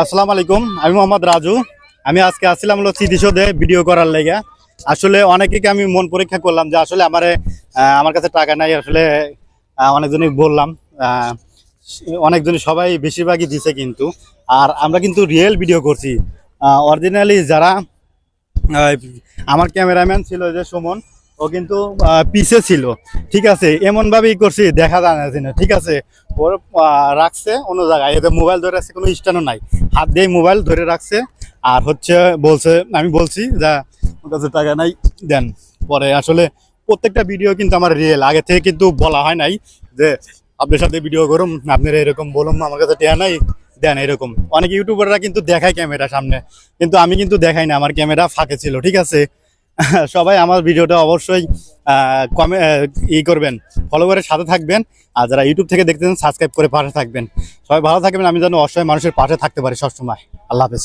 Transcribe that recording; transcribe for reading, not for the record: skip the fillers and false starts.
আসসালামু আলাইকুম, আমি মোহাম্মদ রাজু। আমি আজকে আসছিলাম হলো স্মৃতিসৌধে ভিডিও করার লেগে। আসলে অনেকেকে আমি মন পরীক্ষা করলাম যে আসলে আমার কাছে টাকা নাই। আসলে অনেকজনই বললাম, আহ, অনেকজনই সবাই বেশিরভাগই দিছে কিন্তু। আর আমরা কিন্তু রিয়েল ভিডিও করছি, অরিজিনালি যারা আহ, আমার ক্যামেরাম্যান ছিল যে সুমন, ও কিন্তু পিছে ছিল। ঠিক আছে, এমন ভাবেই করছি দেখা যায় না। ঠিক আছে, ওর রাখছে অন্য জায়গায়, এতে মোবাইল ধরে রাখছে, কোনো স্ট্যান্ডও নাই, হাত দিয়ে মোবাইল ধরে রাখছে। আর হচ্ছে বলছে, আমি বলছি যা ওর কাছে টাকা নাই, দেন। পরে আসলে প্রত্যেকটা ভিডিও কিন্তু আমার রিয়েল, আগে থেকে কিন্তু বলা হয় নাই যে আপনার সাথে ভিডিও করুন, আপনার এরকম বলুন আমার কাছে টাকা নাই, দেন। এরকম অনেক ইউটিউবাররা কিন্তু দেখায় ক্যামেরা সামনে, কিন্তু আমি কিন্তু দেখাই না, আমার ক্যামেরা ফাঁকে ছিল। ঠিক আছে, সবাই আমার ভিডিওটা অবশ্যই করবেন, ফলো করে সাথে থাকবেন। আর যারা ইউটিউব থেকে দেখতেছেন সাবস্ক্রাইব করে পাশে থাকবেন। সবাই ভালো থাকবেন, আমি যেন অসহায় মানুষের পাশে থাকতে পারি সবসময়। আল্লাহ হাফেজ।